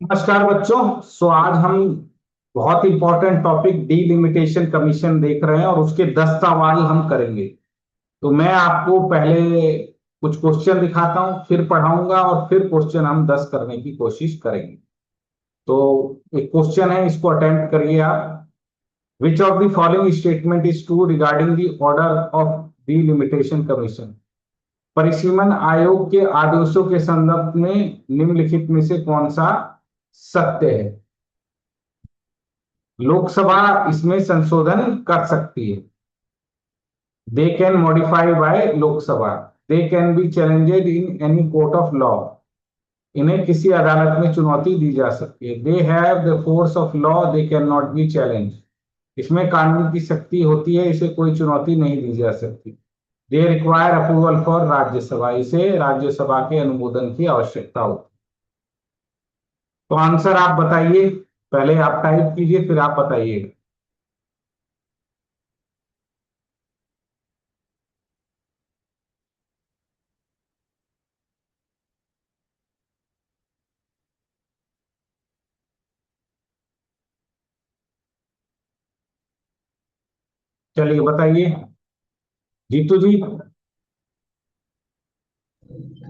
नमस्कार बच्चों। आज हम बहुत इंपॉर्टेंट टॉपिक डीलिमिटेशन कमीशन देख रहे हैं और उसके 10 सवाल हम करेंगे। तो मैं आपको पहले कुछ क्वेश्चन दिखाता हूं, फिर पढ़ाऊंगा और फिर क्वेश्चन हम 10 करने की कोशिश करेंगे। तो एक क्वेश्चन है, इसको अटेम्प्ट करिए आप। Which of the following statement is true regarding the order of delimitation commission. परिसीमन आयोग के आदेशों के संदर्भ में निम्नलिखित में से कौन सा सत्य है। लोकसभा इसमें संशोधन कर सकती है। They can modify by Lok Sabha. They can be challenged in any court of law. इन्हें किसी अदालत में चुनौती दी जा सकती है। They have the force of law, they can not be challenge. इसमें कानून की शक्ति होती है, इसे कोई चुनौती नहीं दी जा सकती। They require approval for Rajya Sabha, इसे राज्यसभा के अनुमोदन की आवश्यकता होती है। तो आंसर आप बताइए, पहले आप टाइप कीजिए फिर आप बताइए। चलिए बताइए जीतू जी।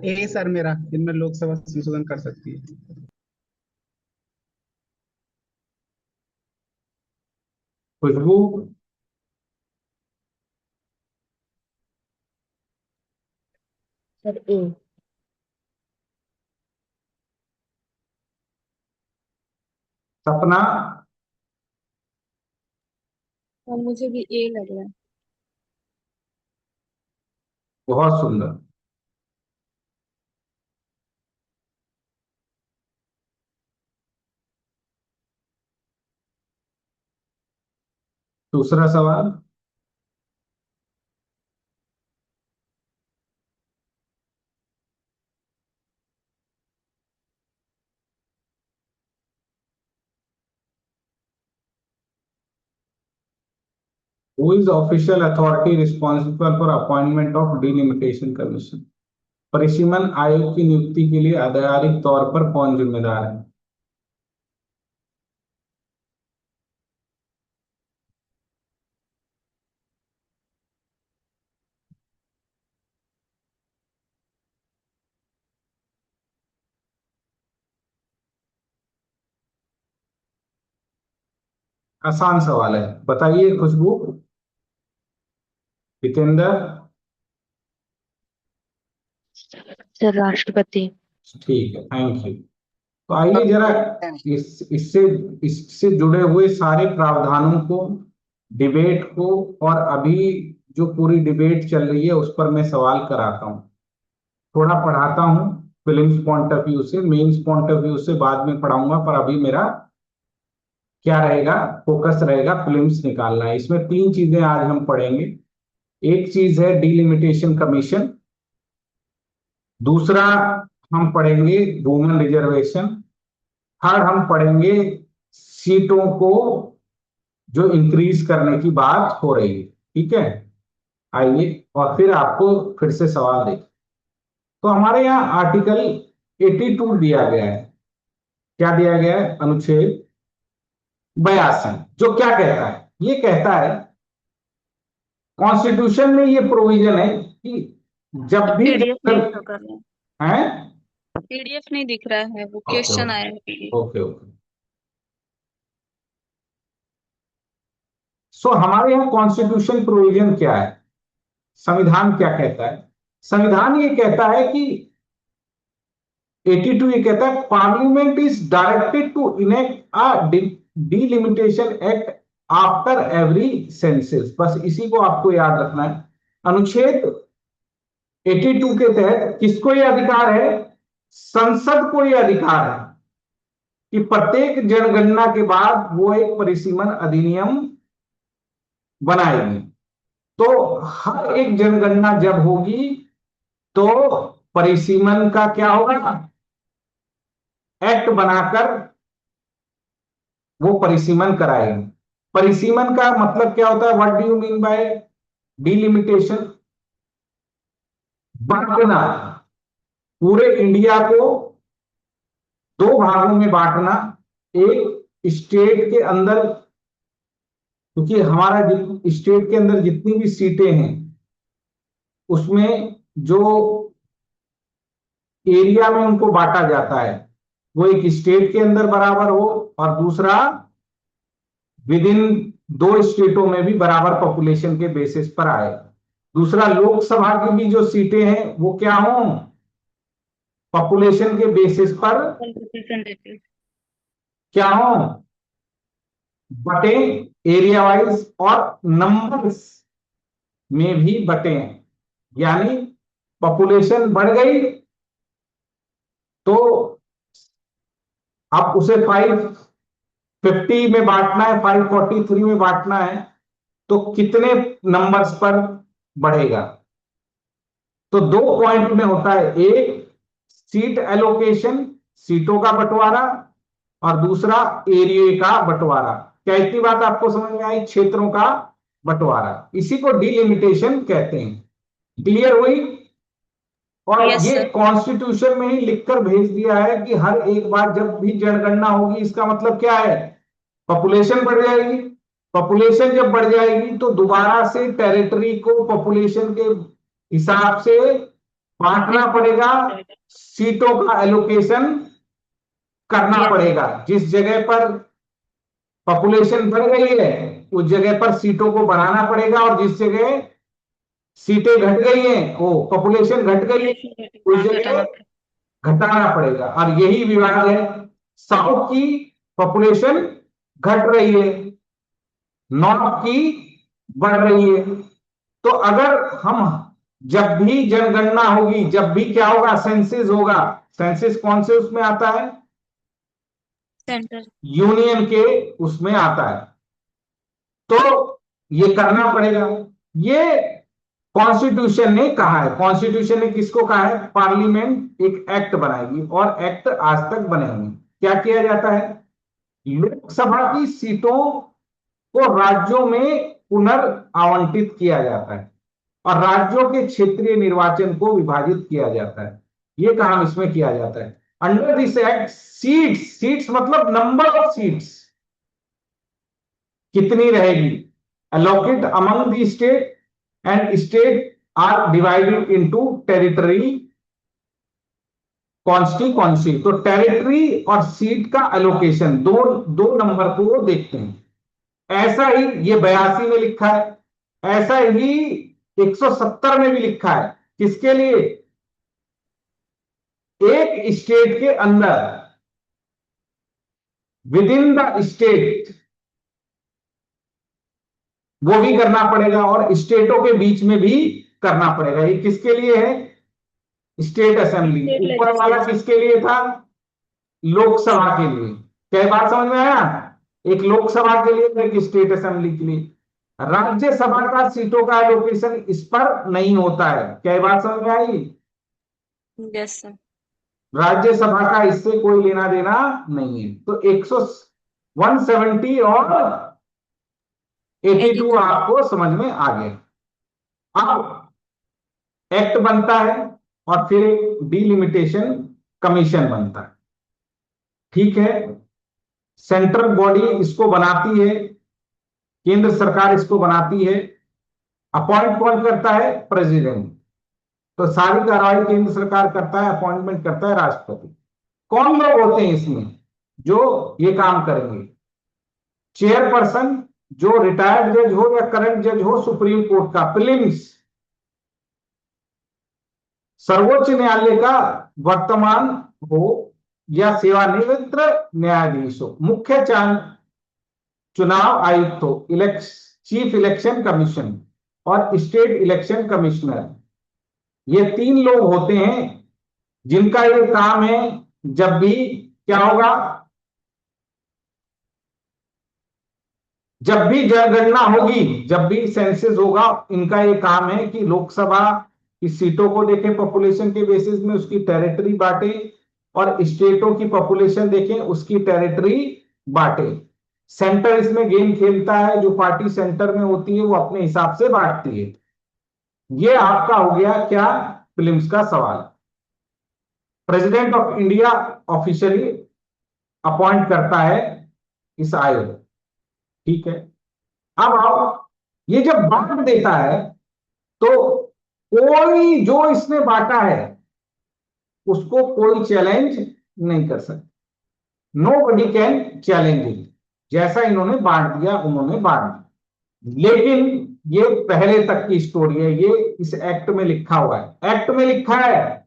ए सर, मेरा इनमें लोकसभा संशोधन कर सकती है। खुशबू। सर ए। सपना। और मुझे भी ए लग रहा है। बहुत सुंदर। दूसरा सवाल। Who is official authority responsible for appointment of delimitation commission. परिसीमन आयोग की नियुक्ति के लिए आधिकारिक तौर पर कौन जिम्मेदार है। आसान सवाल है, बताइए खुशबू। जितेंद्र। सर राष्ट्रपति। ठीक है, थैंक यू। तो आइए जरा इससे इससे जुड़े हुए सारे प्रावधानों को, डिबेट को, और अभी जो पूरी डिबेट चल रही है उस पर मैं सवाल कराता हूँ, थोड़ा पढ़ाता हूँ। फिल्म्स पॉइंट ऑफ व्यू से, मेंस पॉइंट ऑफ व्यू से बाद में पढ़ाऊंगा, पर अभी मेरा क्या रहेगा, फोकस रहेगा फिल्म्स निकालना है। इसमें तीन चीजें आज हम पढ़ेंगे। एक चीज है डिलिमिटेशन कमीशन। दूसरा हम पढ़ेंगे वुमेन रिजर्वेशन। थर्ड हम पढ़ेंगे सीटों को जो इंक्रीज करने की बात हो रही है। ठीक है, आइए और फिर आपको फिर से सवाल देखें। तो हमारे यहाँ आर्टिकल 82 दिया गया है। क्या दिया गया है? अनुच्छेद 82, जो क्या कहता है? ये कहता है, कॉन्स्टिट्यूशन में ये प्रोविजन है कि जब भी पीडीएफ नहीं शो कर रहा है। है। पीडीएफ नहीं दिख रहा है, वो ओके क्वेश्चन आया है PDF। Okay okay. सो हमारे यहाँ कॉन्स्टिट्यूशन प्रोविजन क्या है, संविधान क्या कहता है? संविधान ये कहता है कि 82 ये कहता है, parliament is directed to enact a delimitation act after every census. बस इसी को आपको याद रखना है। अनुच्छेद 82 के तहत किसको ये अधिकार है? संसद को ये अधिकार है कि प्रत्येक जनगणना के बाद वो एक परिसीमन अधिनियम बनाएगी। तो हर एक जनगणना जब होगी तो परिसीमन का क्या होगा, एक्ट बनाकर वो परिसीमन कराएगी। परिसीमन का मतलब क्या होता है? What do you mean by delimitation? बांटना, पूरे इंडिया को दो भागों में बांटना, एक स्टेट के अंदर, क्योंकि हमारा स्टेट के अंदर जितनी भी सीटें हैं उसमें जो एरिया में उनको बांटा जाता है वो एक स्टेट के अंदर बराबर हो, और दूसरा विद इन दो स्टेटों में भी बराबर पॉपुलेशन के बेसिस पर आए। दूसरा, लोकसभा की भी जो सीटें हैं वो क्या हो, पॉपुलेशन के बेसिस पर रिप्रेजेंटेटिव। क्या हो, बटे, एरिया वाइज और नंबर्स में भी बटे हैं। यानी पॉपुलेशन बढ़ गई तो अब उसे 550 में बांटना है, 543 में बांटना है, तो कितने नंबर्स पर बढ़ेगा। तो दो पॉइंट में होता है, एक सीट एलोकेशन, सीटों का बंटवारा, और दूसरा एरिया का बंटवारा। क्या इतनी बात आपको समझ में आई, क्षेत्रों का बंटवारा, इसी को डिलिमिटेशन कहते हैं। क्लियर हुई। और यस ये सर। कॉन्स्टिट्यूशन में ही लिखकर भेज दिया है कि हर एक बार जब भी जनगणना होगी, इसका मतलब क्या है, पॉपुलेशन बढ़ जाएगी। पॉपुलेशन जब बढ़ जाएगी तो दोबारा से टेरिटरी को पॉपुलेशन के हिसाब से बांटना पड़ेगा, सीटों का एलोकेशन करना Yes. पड़ेगा। जिस जगह पर पॉपुलेशन बढ़ गई है उस जगह पर सीटों को बढ़ाना पड़ेगा, और जिस जगह सीटें घट गई हैं, वो पॉपुलेशन घट गई है, उस जगह घटाना पड़ेगा। और यही विवाद है, साउथ की पॉपुलेशन घट रही है, नॉर्थ की बढ़ रही है। तो अगर हम, जब भी जनगणना होगी, जब भी क्या होगा, सेंसिस होगा, सेंसिस कौन से उसमें आता है, सेंटर। यूनियन के उसमें आता है, तो ये करना पड़ेगा। ये कॉन्स्टिट्यूशन ने कहा है, कॉन्स्टिट्यूशन ने किसको कहा है, पार्लियामेंट एक एक्ट बनाएगी, और एक्ट आज तक बने हुए। क्या किया जाता है, लोकसभा की सीटों को राज्यों में पुनर्आवंटित किया जाता है, और राज्यों के क्षेत्रीय निर्वाचन को विभाजित किया जाता है। ये काम इसमें किया जाता है। Under this act, seats, seats मतलब नंबर ऑफ सीट्स कितनी रहेगी, allocate among the state, and state are divided into territory constituency. तो टेरिटरी और सीट का एलोकेशन, दो दो नंबर को वो देखते हैं। ऐसा ही ये 82 में लिखा है, ऐसा ही 170 में भी लिखा है। किसके लिए, एक स्टेट के अंदर, विद इन द स्टेट, वो भी करना पड़ेगा, और स्टेटों के बीच में भी करना पड़ेगा। ये किसके लिए है, स्टेट असेंबली। ऊपर वाला किसके लिए था, लोकसभा के लिए। क्या बात समझ में आया, एक लोकसभा के लिए, एक स्टेट असेंबली के लिए। राज्यसभा का सीटों का एलोकेशन इस पर नहीं होता है। क्या बात समझ में आई, यस सर। राज्यसभा का इससे कोई लेना देना नहीं है। तो 170 और 82 आपको समझ में आ गया। अब एक्ट बनता है और फिर एक डिलिमिटेशन कमीशन बनता है, ठीक है। सेंट्रल बॉडी इसको बनाती है, केंद्र सरकार इसको बनाती है। अपॉइंट कौन करता है, प्रेसिडेंट। तो सारी कार्रवाई केंद्र सरकार करता है, अपॉइंटमेंट करता है राष्ट्रपति। कौन लोग होते हैं इसमें जो ये काम करेंगे, चेयरपर्सन जो रिटायर्ड जज हो या करंट जज हो सुप्रीम कोर्ट का, प्रीलिम्स सर्वोच्च न्यायालय का वर्तमान हो या सेवानिवृत्त न्यायाधीश हो, मुख्य चुनाव आयुक्त हो, चीफ इलेक्शन कमीशन और स्टेट इलेक्शन कमिश्नर। ये तीन लोग होते हैं जिनका ये काम है, जब भी क्या होगा, जब भी जनगणना होगी, जब भी सेंसस होगा, इनका ये काम है कि लोकसभा की सीटों को देखें पॉपुलेशन के बेसिस में, उसकी टेरिटरी बांटे, और स्टेटों की पॉपुलेशन देखें, उसकी टेरिटरी बांटे। सेंटर इसमें गेम खेलता है, जो पार्टी सेंटर में होती है वो अपने हिसाब से बांटती है। ये आपका हो गया क्या, प्रीलिम्स का सवाल। President of India officially appoint करता है इस आयोग, ठीक है। अब आओ, ये जब बांट देता है तो कोई जो इसने बांटा है उसको कोई चैलेंज नहीं कर सकता, nobody can challenge it. जैसा इन्होंने बांट दिया उन्होंने बांट दिया, लेकिन ये पहले तक की स्टोरी है, ये इस एक्ट में लिखा हुआ है। एक्ट में लिखा है,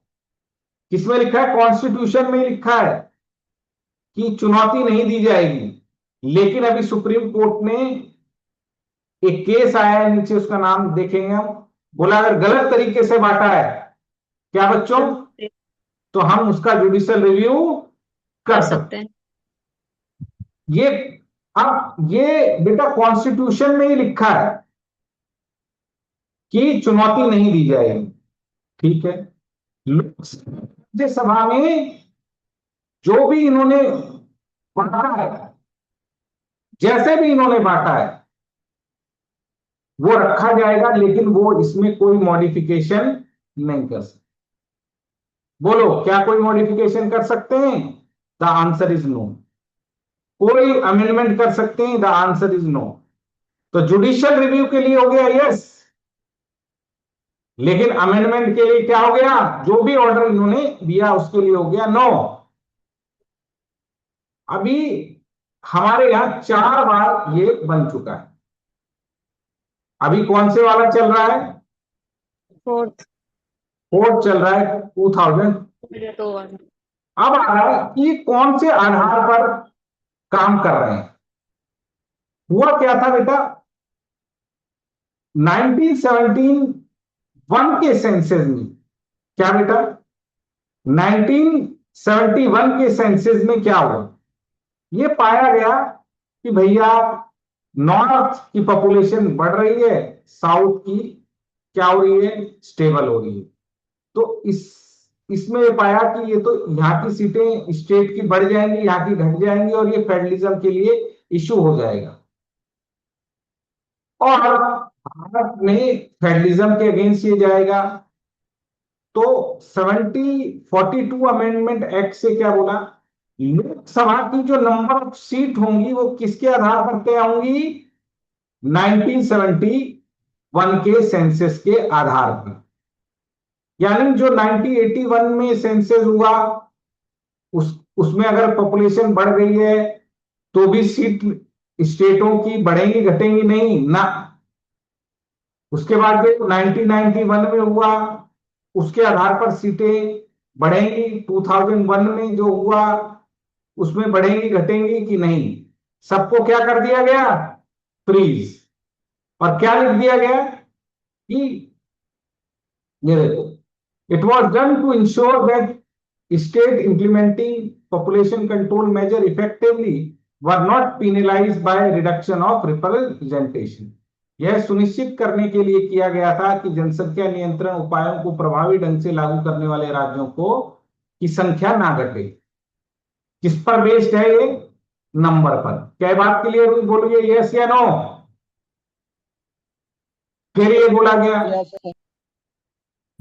किसमें लिखा है? कॉन्स्टिट्यूशन में लिखा है कि चुनौती नहीं दी जाएगी। लेकिन अभी सुप्रीम कोर्ट ने एक केस आया है, नीचे उसका नाम देखेंगे हम, बोला अगर गलत तरीके से बांटा है, क्या बच्चों, तो हम उसका जुडिशियल रिव्यू कर सकते हैं। ये अब ये बेटा कॉन्स्टिट्यूशन में ही लिखा है कि चुनौती नहीं दी जाएगी, ठीक है। लोकसभा में जो भी इन्होंने बांटा है, जैसे भी इन्होंने बांटा है वो रखा जाएगा, लेकिन वो इसमें कोई मॉडिफिकेशन नहीं कर सकते। बोलो क्या कोई मॉडिफिकेशन कर सकते हैं? The answer is no. कोई अमेंडमेंट कर सकते हैं? The answer is no. तो जुडिशियल रिव्यू के लिए हो गया यस, लेकिन अमेंडमेंट के लिए क्या हो गया? जो भी ऑर्डर इन्होंने दिया उसके लिए हो गया नो। अभी हमारे यहां 4 बार ये बन चुका है। अभी कौन से वाला चल रहा है? फोर्थ फोर्थ चल रहा है, 2000। तो वाला अब आ रहा है कि कौन से आधार पर काम कर रहे हैं। हुआ क्या था बेटा, 1971 के सेंसस में, क्या बेटा 1971 के सेंसस में क्या हुआ, ये पाया गया कि भैया नॉर्थ की पॉपुलेशन बढ़ रही है, साउथ की क्या हो रही है? स्टेबल हो रही है। तो इसमें ये पाया कि ये तो यहाँ की सीटें स्टेट की बढ़ जाएंगी, यहाँ की घट जाएंगी, और ये फेडरलिज्म के लिए इशू हो जाएगा। और भारत में फेडरलिज्म के अगेंस्ट ये जाएगा। तो 42 अमेंडमेंट एक्ट से क्या बोला, लोकसभा की जो नंबर ऑफ सीट होंगी वो किसके आधार पर तय होंगी? 1971 के सेंसस के आधार पर। यानी जो 1981 में सेंसस हुआ उसमें अगर पॉपुलेशन बढ़ गई है तो भी सीट स्टेटों की बढ़ेंगी घटेंगी? नहीं ना। उसके बाद जो 1991 में हुआ उसके आधार पर सीटें बढ़ेंगी, 2001 में जो हुआ उसमें बढ़ेंगी घटेंगी कि नहीं? सबको क्या कर दिया गया? फ्रीज। और क्या लिख दिया गया कि ये देखो, it was done to ensure that state implementing population control measure effectively were not penalized by reduction of representation। यह सुनिश्चित करने के लिए किया गया था कि जनसंख्या नियंत्रण उपायों को प्रभावी ढंग से लागू करने वाले राज्यों को की संख्या ना घटे। किस पर बेस्ड है ये? नंबर पर। क्या बात क्लियर हुई? बोलिए यस या नो। फिर ये बोला गया,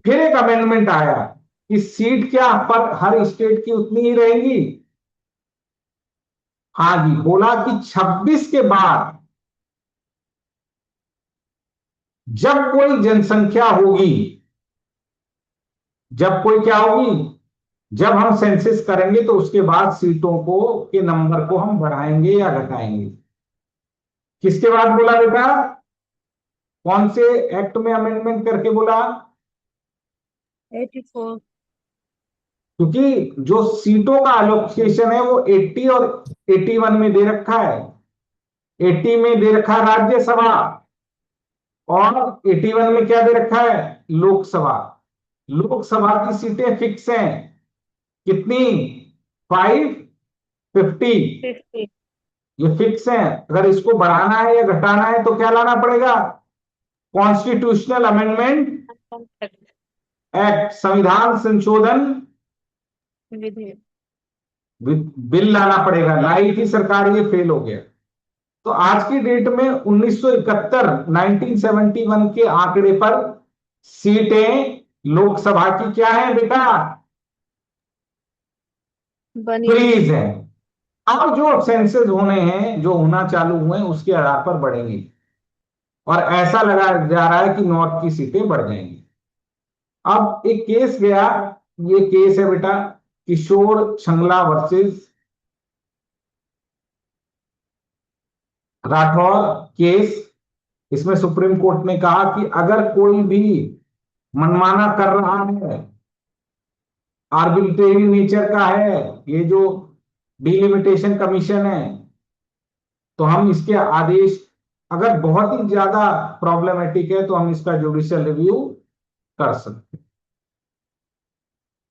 फिर एक अमेंडमेंट आया कि सीट क्या पर हर स्टेट की उतनी ही रहेंगी? हाँ जी, बोला कि 26 के बाद जब कोई जनसंख्या होगी, जब कोई क्या होगी, जब हम सेंसस करेंगे तो उसके बाद सीटों को के नंबर को हम बढ़ाएंगे या घटाएंगे। किसके बाद बोला बेटा? कौन से एक्ट में अमेंडमेंट करके बोला? 84 क्योंकि जो सीटों का अलोकेशन है वो 80 और 81 में दे रखा है। 80 में दे रखा है राज्यसभा और 81 में क्या दे रखा है? लोकसभा। लोकसभा की सीटें फिक्स हैं, कितनी? 550। 50 ये फिक्स है। अगर इसको बढ़ाना है या घटाना है तो क्या लाना पड़ेगा? कॉन्स्टिट्यूशनल अमेंडमेंट एक्ट, संविधान संशोधन विधेयक बिल लाना पड़ेगा। लाई थी सरकार, ये फेल हो गया। तो आज की डेट में 1971 के आंकड़े पर सीटें लोकसभा की क्या है बेटा? बनी फ्रीज है। अब जो सेंसेस होने हैं, जो होना चालू हुए हैं, उसके आधार पर बढ़ेंगे, और ऐसा लगा जा रहा है कि नॉर्थ की सीटें बढ़ जाएंगी। अब एक केस गया, ये केस है बेटा किशोर छंगला वर्सेस राठौर केस। इसमें सुप्रीम कोर्ट ने कहा कि अगर कोई भी मनमाना कर रहा है, आर्बिट्रेरी नेचर का है, ये जो डिलिमिटेशन कमीशन है, तो हम इसके आदेश, अगर बहुत ही ज्यादा प्रॉब्लमेटिक है, तो हम इसका जुडिशियल रिव्यू कर सकते हैं।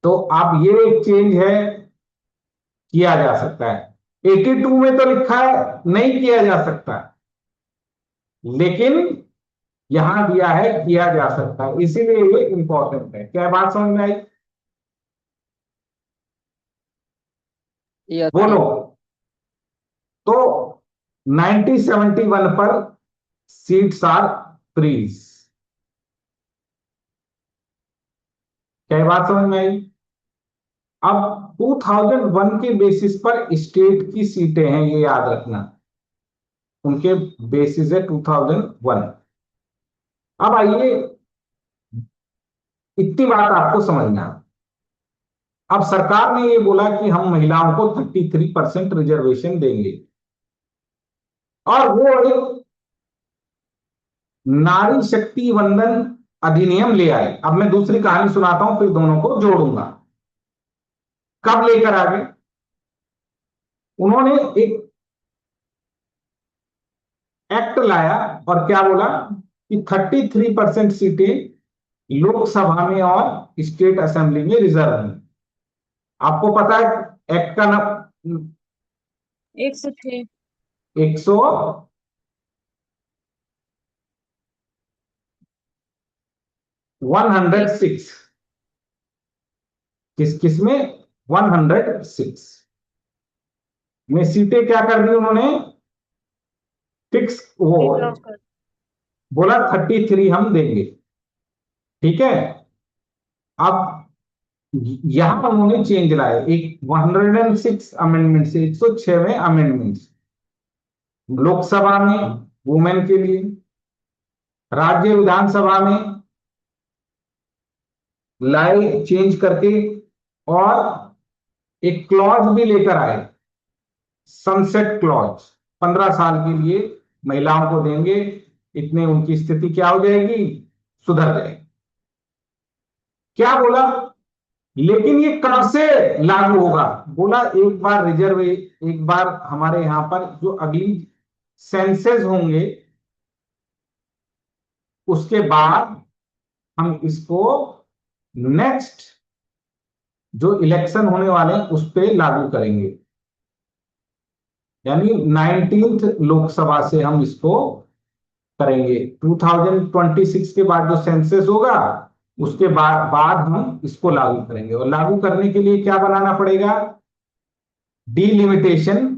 तो अब ये एक चेंज है, किया जा सकता है। 82 में तो लिखा है नहीं किया जा सकता, लेकिन यहां दिया है किया जा सकता है, इसीलिए ये इंपॉर्टेंट है। क्या बात समझ में आई? यस बोलो। सर। तो 1971 पर सीट्स आर फ्रीज। क्या बात समझ में आई? अब 2001 के बेसिस पर स्टेट की सीटें हैं, ये याद रखना, उनके बेसिस है 2001। अब आइए, इतनी बात आपको समझना। अब सरकार ने ये बोला कि हम महिलाओं को 33% रिजर्वेशन देंगे, और वो एक नारी शक्ति वंदन अधिनियम ले आए। अब मैं दूसरी कहानी सुनाता हूं, फिर दोनों को जोड़ूंगा। कब लेकर आ गए? उन्होंने एक एक्ट लाया, और क्या बोला कि 33% सीटें लोकसभा में और स्टेट असेंबली में रिजर्व हैं। आपको पता है एक्ट का नाम 106। 100 106, किस में 106 में सीटें क्या कर दी उन्होंने, फिक्स, वो ब्लॉक कर। बोला 33 हम देंगे। ठीक है। अब यहां उन्होंने चेंज लाए, एक 106 अमेंडमेंट से 106वें अमेंडमेंट, लोकसभा में वुमेन के लिए, राज्य विधानसभा में लाए चेंज करके, और एक क्लॉज भी लेकर आए, सनसेट क्लॉज, 15 साल के लिए महिलाओं को देंगे, इतने उनकी स्थिति क्या हो जाएगी, सुधर जाएगी। क्या बोला, लेकिन ये कब से लागू होगा? बोला एक बार एक बार हमारे यहां पर जो अगली सेंसेस होंगे, उसके बाद हम इसको नेक्स्ट जो इलेक्शन होने वाले हैं उस पे लागू करेंगे, यानी 19th लोकसभा से हम इसको करेंगे। 2026 के बाद जो सेंसस होगा, उसके बाद हम इसको लागू करेंगे। और लागू करने के लिए क्या बनाना पड़ेगा, डीलिमिटेशन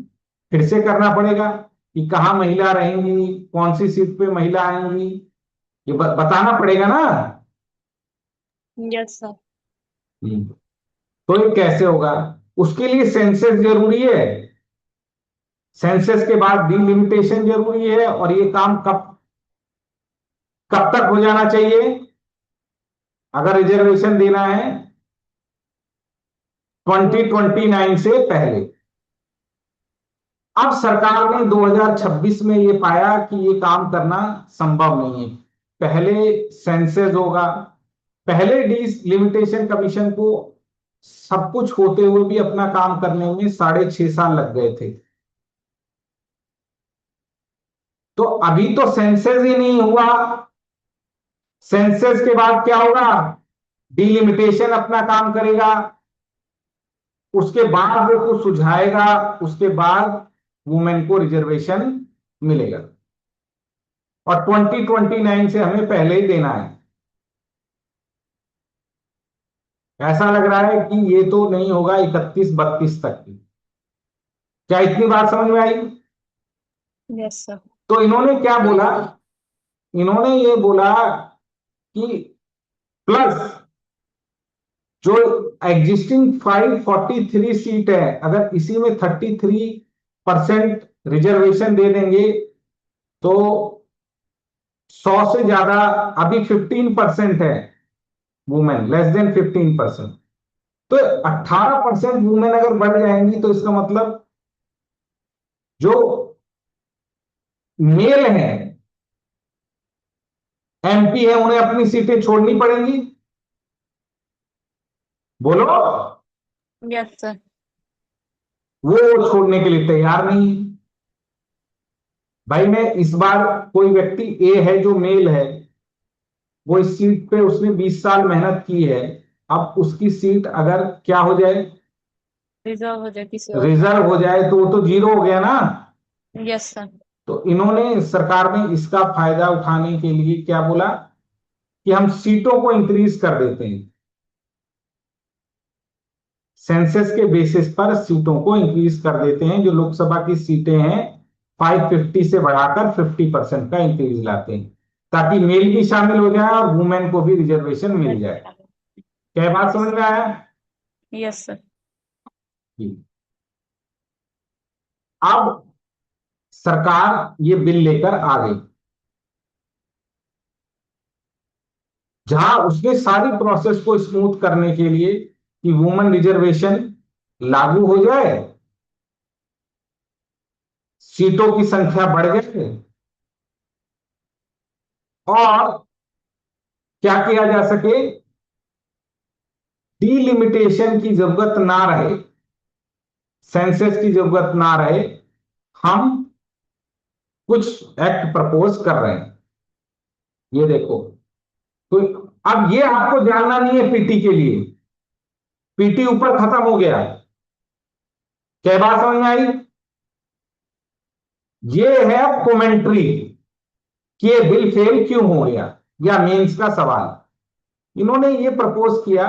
फिर से करना पड़ेगा, कि कहां महिला रहेंगी, कौन सी सीट पे महिला आएंगी, ये बताना पड़ेगा ना। Yes sir. तो ये कैसे होगा, उसके लिए सेंसस जरूरी है, सेंसस के बाद डीलिमिटेशन जरूरी है, और ये काम कब कब तक हो जाना चाहिए, अगर रिजर्वेशन देना है 2029 से पहले। अब सरकार ने 2026 में ये पाया कि ये काम करना संभव नहीं है, पहले सेंसस होगा, पहले डिलिमिटेशन कमीशन को सब कुछ होते हुए भी अपना काम करने में 6.5 साल लग गए थे। तो अभी तो सेंसस ही नहीं हुआ, सेंसस के बाद क्या होगा, डिलिमिटेशन अपना काम करेगा, उसके बाद वो कुछ सुझाएगा, उसके बाद वुमेन को रिजर्वेशन मिलेगा, और 2029 से हमें पहले ही देना है। ऐसा लग रहा है कि ये तो नहीं होगा 31-32 तक की। क्या इतनी बात समझ में आई? Yes sir. तो इन्होंने क्या बोला, इन्होंने ये बोला कि प्लस जो एग्जिस्टिंग 543 सीट है, अगर इसी में 33% रिजर्वेशन दे देंगे तो 100 से ज्यादा, अभी 15% है वुमेन, लेस देन 15%, तो 18% वुमेन अगर बढ़ जाएंगी तो इसका मतलब जो मेल है, एमपी है, उन्हें अपनी सीटें छोड़नी पड़ेंगी। बोलो। Yes sir. वो छोड़ने के लिए तैयार नहीं है। भाई मैं इस बार, कोई व्यक्ति ए है जो मेल है, वो इस सीट पे उसने 20 साल मेहनत की है, अब उसकी सीट अगर क्या हो जाए, रिजर्व हो जाए किसी और रिजर्व हो जाए, तो वो तो जीरो हो गया ना। का। Yes sir. तो इन्होंने, सरकार ने इसका फायदा उठाने के लिए क्या बोला कि हम सीटों को इंक्रीज कर देते हैं, सेंसस के बेसिस पर सीटों को इंक्रीज कर देते हैं। जो लोकसभा की सीटें हैं 550 से बढ़ाकर 50% का इंक्रीज लाते हैं, ताकि मेल भी शामिल हो जाए और वुमेन को भी रिजर्वेशन मिल जाए। क्या बात समझ में आया? Yes sir. जी। अब सरकार ये बिल लेकर आ गई, जहां उसने सारी प्रोसेस को स्मूथ करने के लिए कि वुमेन रिजर्वेशन लागू हो जाए, सीटों की संख्या बढ़ जाए, और क्या किया जा सके, डिलिमिटेशन की जरूरत ना रहे, सेंसस की जरूरत ना रहे। हम कुछ एक्ट प्रपोज कर रहे हैं, ये देखो। तो अब ये आपको जानना नहीं है पीटी के लिए, पीटी ऊपर खत्म हो गया। क्या बात समझ में आई? ये है कमेंट्री कि ये बिल फेल क्यों हो गया, या मेंस का सवाल। इन्होंने ये प्रपोज किया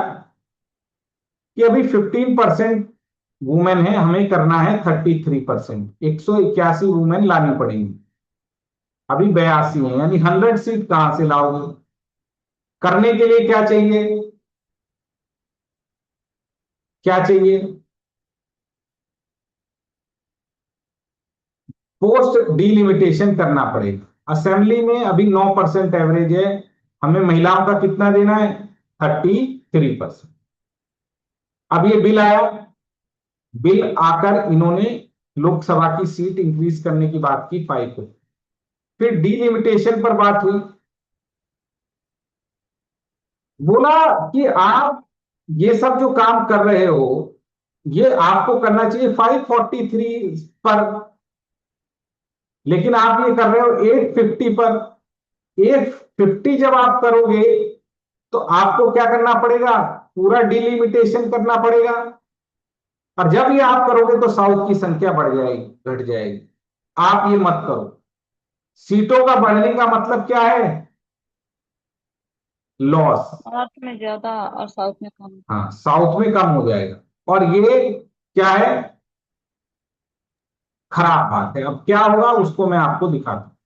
कि अभी 15% वुमेन है, हमें करना है 33%, 181 वुमेन लानी पड़ेंगी, अभी 82 है, यानी 100 सीट कहां से लाओगे? करने के लिए क्या चाहिए, क्या चाहिए? पोस्ट डिलिमिटेशन करना पड़ेगा। असेंबली में अभी 9% एवरेज है, हमें महिलाओं का कितना देना है? 33%। अब ये बिल आया, बिल आकर इन्होंने लोकसभा की सीट इंक्रीज करने की बात की 5 को, फिर डिलिमिटेशन पर बात हुई, बोला कि आप ये सब जो काम कर रहे हो, ये आपको करना चाहिए 543 पर, लेकिन आप ये कर रहे हो 850 पर। 850 जब आप करोगे तो आपको क्या करना पड़ेगा? पूरा डिलिमिटेशन करना पड़ेगा, और जब ये आप करोगे तो साउथ की संख्या बढ़ जाएगी, घट जाएगी। आप ये मत करो। सीटों का बढ़ने का मतलब क्या है? लॉस। नॉर्थ में ज्यादा और साउथ में कम। हाँ, साउथ में कम हो जाएगा, और ये क्या है? खराब बात है। अब क्या होगा उसको मैं आपको दिखाता हूं।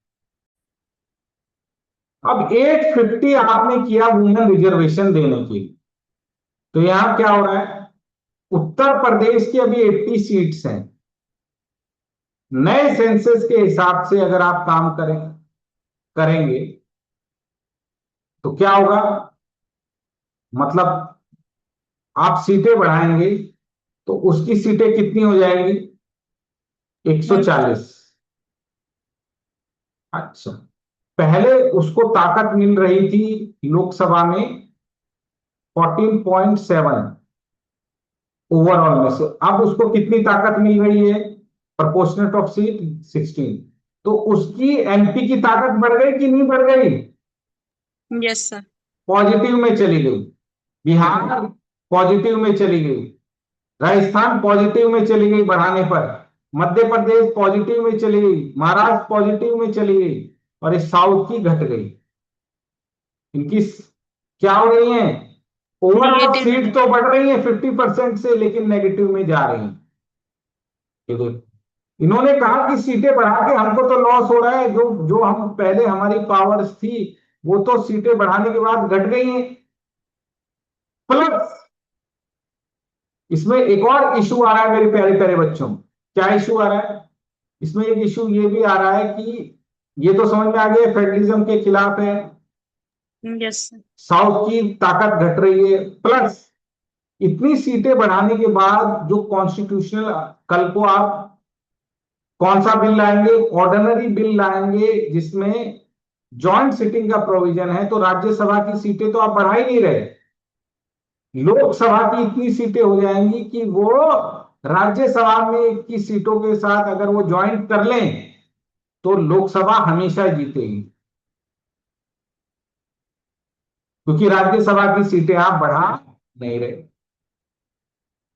अब 850 आपने किया वुमेन रिजर्वेशन देने के लिए, तो यहां क्या हो रहा है? उत्तर प्रदेश की अभी 80 सीट्स हैं। नए सेंसस के हिसाब से अगर आप काम करेंगे तो क्या होगा? मतलब आप सीटें बढ़ाएंगे तो उसकी सीटें कितनी हो जाएंगी? 140। अच्छा, पहले उसको ताकत मिल रही थी लोकसभा में 14.7 ओवरऑल में से, अब उसको कितनी ताकत मिल रही है? Proportionate of seat 16। तो उसकी एमपी की ताकत बढ़ गई कि नहीं बढ़ गई? Yes sir. पॉजिटिव में चली गई। बिहार पॉजिटिव में चली गई, राजस्थान पॉजिटिव में चली गई बढ़ाने पर, मध्य प्रदेश पॉजिटिव में चली गई, महाराष्ट्र पॉजिटिव में चली गई, और इस साउथ की घट गई। इनकी क्या हो रही है? ओवरऑल नेगेटिव में। सीट तो बढ़ रही है 50% से, लेकिन नेगेटिव में जा रही है। ये देखो, इन्होंने कहा कि सीटें बढ़ा के हमको तो लॉस हो रहा है, जो जो हम पहले हमारी पावर्स थी वो तो सीटें बढ़ाने के बाद घट गई हैं। प्लस इसमें एक और इशू आ रहा है मेरे प्यारे प्यारे बच्चों। क्या इशू आ रहा है इसमें? एक इशू ये भी आ रहा है कि ये तो समझ में आ गया फेडरलिज्म के खिलाफ है, यस सर। साउथ की ताकत घट रही है, प्लस इतनी सीटें बढ़ाने के बाद जो कॉन्स्टिट्यूशनल, कल को आप कौन सा बिल लाएंगे? ऑर्डिनरी बिल लाएंगे जिसमें जॉइंट सिटिंग का प्रोविजन है, तो राज्यसभा की सीटें तो आप बढ़ा ही नहीं रहे। लोकसभा की इतनी सीटें हो जाएंगी कि वो राज्यसभा में की सीटों के साथ अगर वो ज्वाइंट कर लें तो लोकसभा हमेशा जीतेगी, क्योंकि राज्यसभा की सीटें आप बढ़ा नहीं रहे।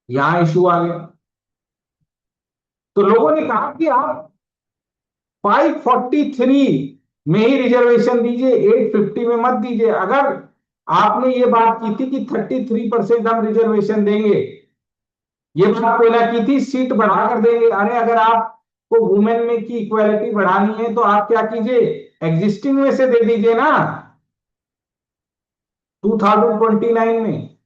यहां इशू आ गया। तो लोगों ने कहा कि आप 543 में ही रिजर्वेशन दीजिए, 850 में मत दीजिए। अगर आपने ये बात की थी कि 33% हम रिजर्वेशन देंगे, ये बात पहला की थी, सीट बढ़ा कर देंगे। अरे अगर आपको वुमेन में की इक्वालिटी बढ़ानी है तो आप क्या कीजिए, एग्जिस्टिंग में से दे दीजिए ना 2029 में,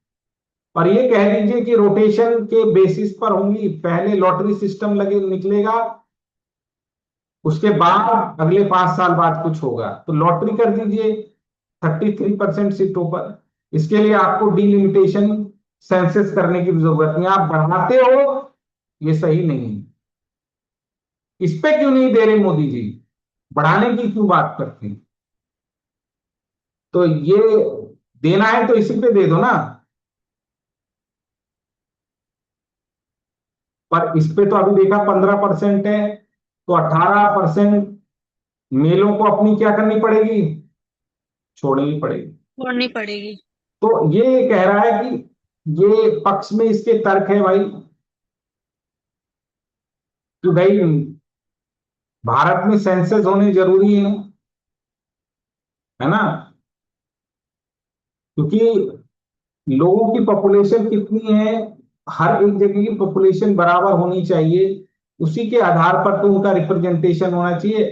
और ये कह दीजिए कि रोटेशन के बेसिस पर होंगी। पहले लॉटरी सिस्टम लगे निकलेगा, उसके बाद अगले 5 साल बाद कुछ होगा, तो लॉटरी कर दीजिए 33% सीटों पर। इसके लिए आपको डिलिमिटेशन सेंसस करने की जरूरत नहीं, आप बढ़ाते हो, ये सही नहीं है। इस पे क्यों नहीं दे रहे मोदी जी? बढ़ाने की क्यों बात करते हैं? तो ये देना है तो इसी पे दे दो ना। पर इस पे तो अभी देखा 15% है, तो 18% मेलों को अपनी क्या करनी पड़ेगी? छोड़नी पड़ेगी। छोड़नी पड़ेगी। तो ये कह रहा है कि ये पक्ष में इसके तर्क है भाई, कि भाई भारत में सेंसस होने जरूरी है ना, क्योंकि लोगों की पॉपुलेशन कितनी है, हर एक जगह की पॉपुलेशन बराबर होनी चाहिए, उसी के आधार पर तो उनका रिप्रेजेंटेशन होना चाहिए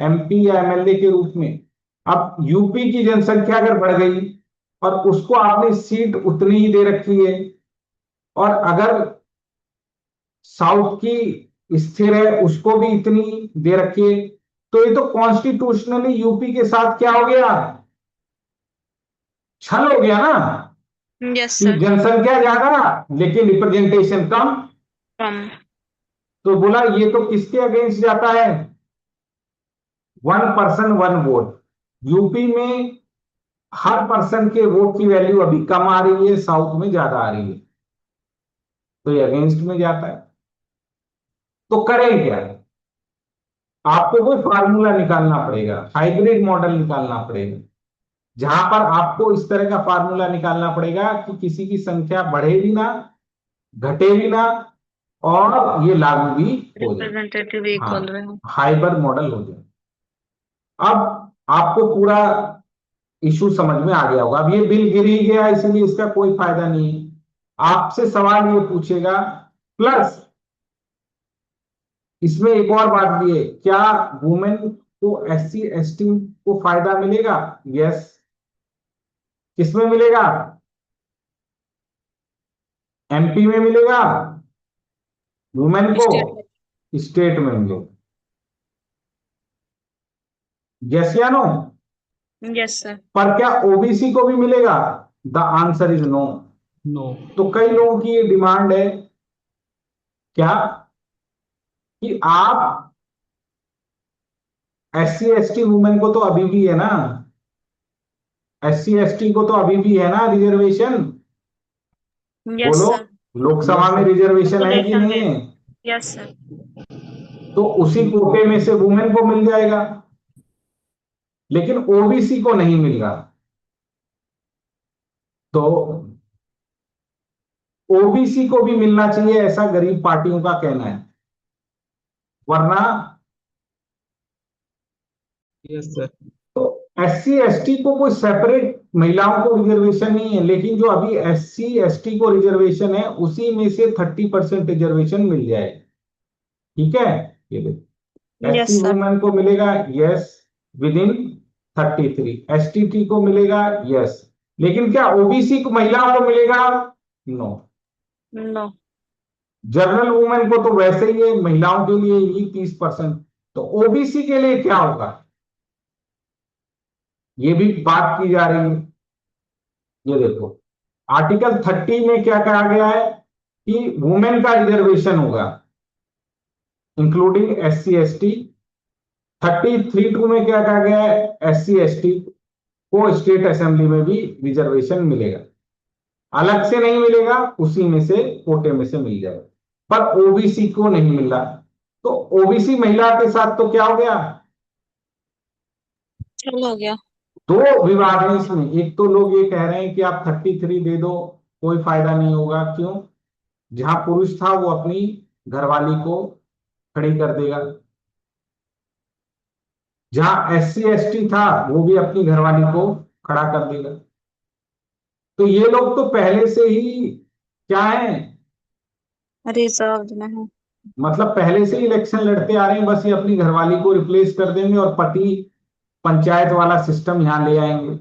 एमपी या एमएलए के रूप में। अब यूपी की जनसंख्या अगर बढ़ गई और उसको आपने सीट उतनी ही दे रखी है, और अगर साउथ की स्थिर है उसको भी इतनी दे रखी है, तो ये तो कॉन्स्टिट्यूशनली यूपी के साथ क्या हो गया? छल हो गया ना, यस कि सर। जनसंख्या ज्यादा लेकिन रिप्रेजेंटेशन कम। कम। तो बोला ये तो किसके अगेंस्ट जाता है? 1 पर्सन 1 वोट। यूपी में हर पर्सन के वोट की वैल्यू अभी कम आ रही है, साउथ में ज्यादा आ रही है, तो ये अगेंस्ट में जाता है। तो करें क्या? आपको कोई फार्मूला निकालना पड़ेगा, हाइब्रिड मॉडल निकालना पड़ेगा, जहां पर आपको इस तरह का फार्मूला निकालना पड़ेगा कि किसी की संख्या बढ़े भी ना, घटे भी ना, और ये लागू भी हो जाए। रिप्रेजेंटेटिव हाँ, इक्वल रहे। हाइब्रिड मॉडल हो जाए। अब आपको पूरा इशू समझ में आ गया होगा। अब ये बिल गिर ही गया, इसलिए इसका कोई फायदा नहीं है। आपसे सवाल ये पूछेगा, प्लस इसमें एक और बात भी है, क्या वुमेन को एससी एसटी को फायदा मिलेगा? यस। किसमें मिलेगा? एमपी में मिलेगा वुमेन को, स्टेट। स्टेट में मिलेगा। यस या नो? Yes sir. पर क्या ओबीसी को भी मिलेगा? The answer is no. No. तो कई लोगों की ये डिमांड है, क्या, कि आप एससी एसटी वुमेन को तो अभी भी है ना, एससी एसटी को तो अभी भी है ना रिजर्वेशन? यस बोलो, सर। लोकसभा में रिजर्वेशन है कि पॉपुलेशन नहीं में। है? Yes sir. तो उसी कोटे में से वुमेन को मिल जाएगा, लेकिन ओबीसी को नहीं मिलेगा। तो ओबीसी को भी मिलना चाहिए, ऐसा गरीब पार्टियों का कहना है, वरना यस सर। तो एससी एसटी को कोई सेपरेट महिलाओं को रिजर्वेशन नहीं है, लेकिन जो अभी एससी एसटी को रिजर्वेशन है उसी में से 30% रिजर्वेशन मिल जाए। ठीक है, ये देखो, एससी यस सर। वुमेन को मिलेगा, यस, विद इन 33। एसटीटी को मिलेगा, यस, लेकिन क्या ओबीसी को महिलाओं को मिलेगा? नो। नो। जनरल वुमेन को तो वैसे ही है, महिलाओं के लिए ही 30%। तो ओबीसी के लिए क्या होगा, ये भी बात की जा रही है। ये देखो, आर्टिकल 30 में क्या कहा गया है कि वुमेन का रिजर्वेशन होगा इंक्लूडिंग SC ST। 33(2) में क्या कहा गया है, SC ST को स्टेट असेंबली में भी रिजर्वेशन मिलेगा, अलग से नहीं मिलेगा, उसी में से कोटे में से मिल जाएगा, पर ओबीसी को नहीं मिल रहा। तो ओबीसी महिला के साथ तो क्या हो गया, चल हो गया। दो विवाद है इसमें। एक तो लोग ये कह रहे हैं कि आप 33 दे दो, कोई फायदा नहीं होगा, क्यों, जहां पुरुष था वो अपनी घरवाली को खड़ी कर देगा, जहां SC ST था वो भी अपनी घरवाली को खड़ा कर देगा। तो ये लोग तो पहले से ही क्या है, रिजर्व में है। मतलब पहले से ही इलेक्शन लड़ते आ रहे हैं, बस ये अपनी घरवाली को रिप्लेस कर देंगे और पति पंचायत वाला सिस्टम यहां ले आएंगे।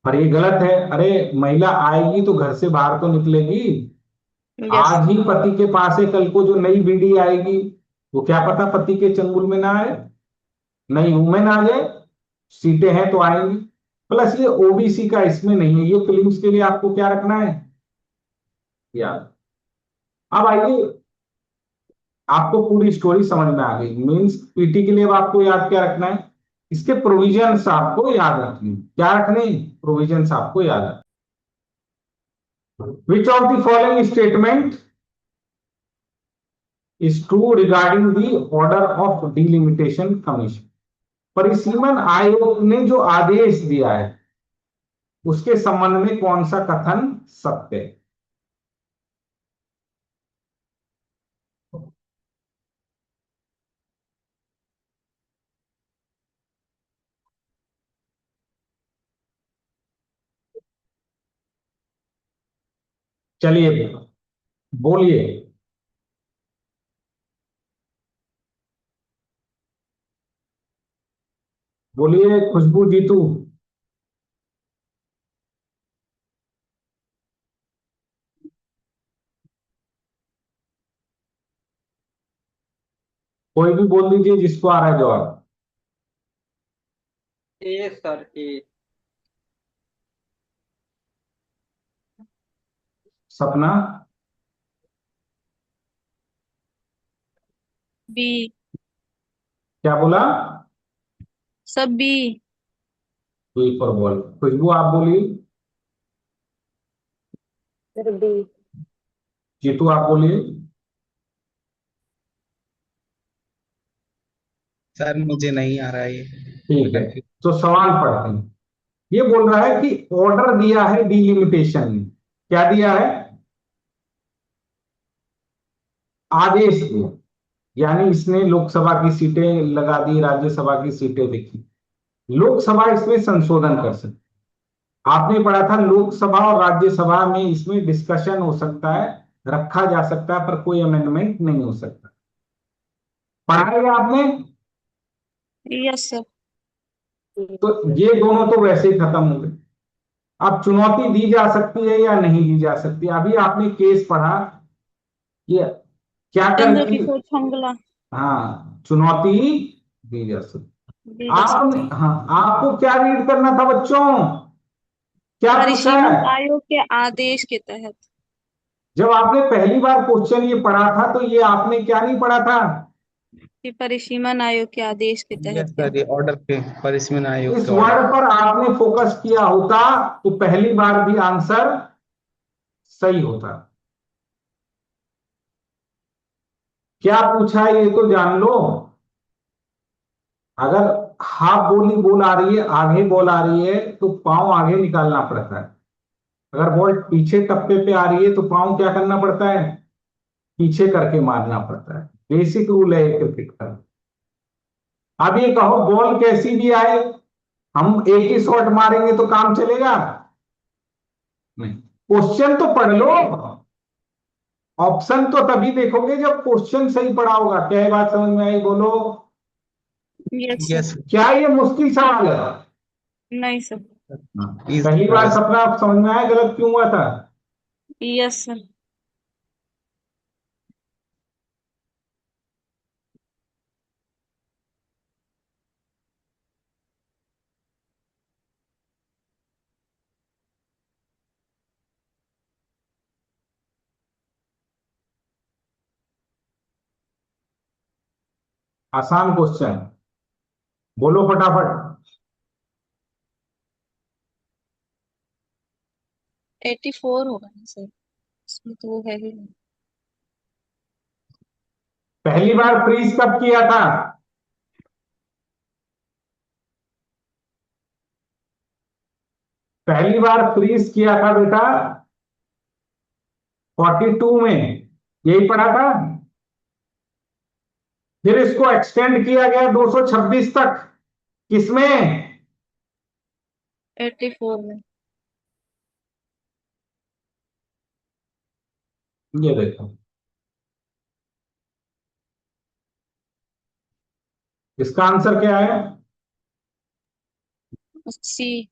पर ये गलत है। अरे महिला आएगी तो घर से बाहर तो निकलेगी, यस। आज ही पति के पास है, कल को जो नई बीडी आएगी वो क्या पता पति के चंगुल में ना आए, नई वुमेन आ जाए, सीटें हैं तो आएंगी। प्लस ये ओबीसी का इसमें नहीं है, ये फिल्म्स के लिए आपको क्या रखना है याद। अब आइए, आपको पूरी स्टोरी समझ में आ गई, मीन्स पीटी के लिए अब आपको याद क्या रखना है, इसके प्रोविजंस आपको याद रखने, क्या रखने, प्रोविजंस आपको याद रखने। Which of the following statement is true regarding the order of delimitation commission. परिसीमन आयोग ने जो आदेश दिया है उसके संबंध में कौन सा कथन सत्य है। चलिए बोलिए, बोलिए खुशबू जीतू। कोई भी बोल दीजिए जिसको आ रहा है जवाब। ए सर ए। सपना, बी। क्या बोला, सब बी। कोई पर बोल। खुशबू आप बोलिए। Sir B. जीतू आप बोलिए। सर मुझे नहीं आ रहा है ये। ठीक है, तो सवाल पढ़ते हैं। ये बोल रहा है कि ऑर्डर दिया है डिलिमिटेशन ने, क्या दिया है, आदेश दिया, यानी इसने लोकसभा की सीटें लगा दी, राज्यसभा की सीटें देखी। लोकसभा इसमें संशोधन कर सकती, आपने पढ़ा था लोकसभा और राज्यसभा में इसमें डिस्कशन हो सकता है, रखा जा सकता है, पर कोई अमेंडमेंट नहीं हो सकता। पढ़ा है आपने। Yes sir. तो ये दोनों तो वैसे ही खत्म हो गए। अब चुनौती दी जा सकती है या नहीं दी जा सकती, अभी आपने केस पढ़ा, ये क्या कर चंद्र दी, किशोर छंगला। हाँ चुनौती दी जा सकती। दी जा सकती है। हाँ आपको क्या रीड करना था बच्चों, क्या पूछा परिसीमन है। आयोग के आदेश के तहत। जब आपने पहली बार क्वेश्चन ये पढ़ा था तो ये आपने क्या नहीं पढ़ा था, कि परिसीमन आयोग के आदेश के यस तहत क्या। सर, ये ऑर्डर पे परिसीमन आयोग इस के ऑर्डर। वर्ड पर आपने फोकस किया होता तो पहली बार भी आंसर सही होता। क्या पूछा है ये तो जान लो। अगर हाफ बोली बॉल आ रही है, आगे बॉल आ रही है तो पांव आगे निकालना पड़ता है, अगर बॉल पीछे टप्पे पे आ रही है तो पांव क्या करना पड़ता है, पीछे करके मारना पड़ता है। बेसिक रूल है क्रिकेट का। अब ये कहो बॉल कैसी भी आए, हम एक ही शॉट मारेंगे तो काम चलेगा नहीं, क्वेश्चन तो पढ़ लो। ऑप्शन तो तभी देखोगे जब क्वेश्चन सही पढ़ा होगा। क्या ये बात समझ में आई, बोलो। Yes yes sir. क्या ये मुश्किल सवाल है, नहीं सर। पहली बार सपना आप समझ में आया गलत क्यों हुआ था। Yes sir. आसान क्वेश्चन, बोलो फटाफट। 84 होगा ना सर, इसमें तो वो है ही नहीं। पहली बार फ्रीज कब किया था? पहली बार फ्रीज किया था बेटा 42 में, यही पढ़ा था। फिर इसको एक्सटेंड किया गया 226 तक, किसमें? 84 में। ये देखो, इसका आंसर क्या है? सी।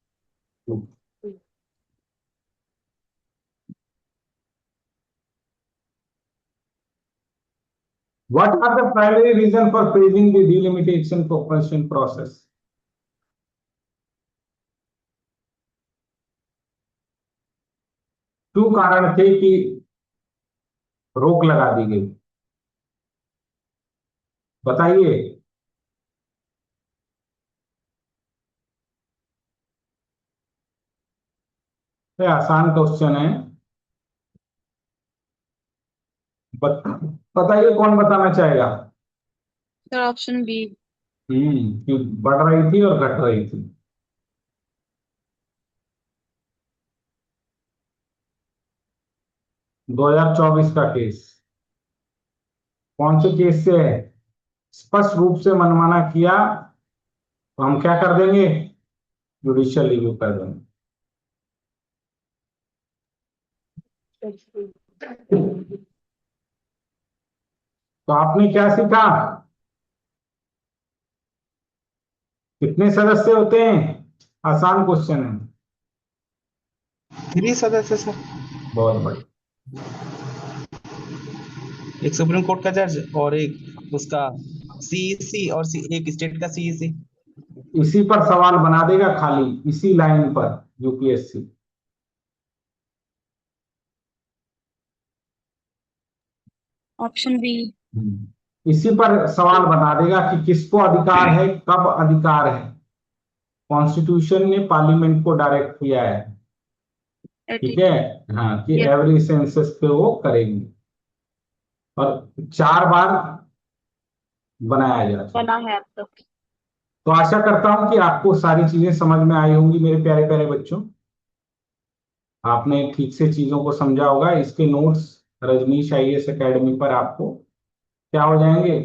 What are the primary reason for freezing the delimitation propulsion process? क्यों कारण थे कि रोक लगा दी गई, बताइए। ये आसान क्वेश्चन है, बताइए कौन बताना चाहेगा? Sir option B. कि बढ़ रही थी और घट रही थी। 2024 का केस, कौन से केस से है? स्पष्ट रूप से मनमाना किया तो हम क्या कर देंगे? जुडिशियल रिव्यू कर देंगे। तो आपने क्या सीखा? कितने सदस्य होते हैं? आसान क्वेश्चन है। 3 सदस्य सर। बहुत बढ़िया। एक सुप्रीम कोर्ट का जज और एक उसका सीईसी और एक स्टेट का सीईसी। इसी पर सवाल बना देगा खाली, इसी लाइन पर यूपीएससी। Option B. इसी पर सवाल बना देगा कि किसको अधिकार है, कब अधिकार है। कॉन्स्टिट्यूशन ने पार्लियामेंट को डायरेक्ट किया है, ठीक है, 82। हाँ, कि ये एवरी सेंसस पे वो करेंगे, और 4 बार बनाया जाता है। बना है अब तक। तो आशा करता हूं कि आपको सारी चीजें समझ में आई होंगी मेरे प्यारे प्यारे बच्चों। आपने ठीक से चीजों को समझा होगा। इसके नोट्स रजनीश आईएएस एकेडमी पर आपको क्या हो जाएंगे,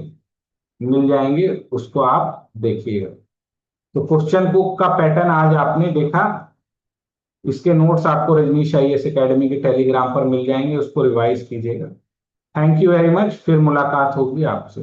मिल जाएंगे, उसको आप देखिएगा। तो क्वेश्चन बुक का पैटर्न आज आपने देखा, इसके नोट्स आपको रजनीश आईएएस एकेडमी के टेलीग्राम पर मिल जाएंगे, उसको रिवाइज कीजिएगा। थैंक यू वेरी मच, फिर मुलाकात होगी आपसे।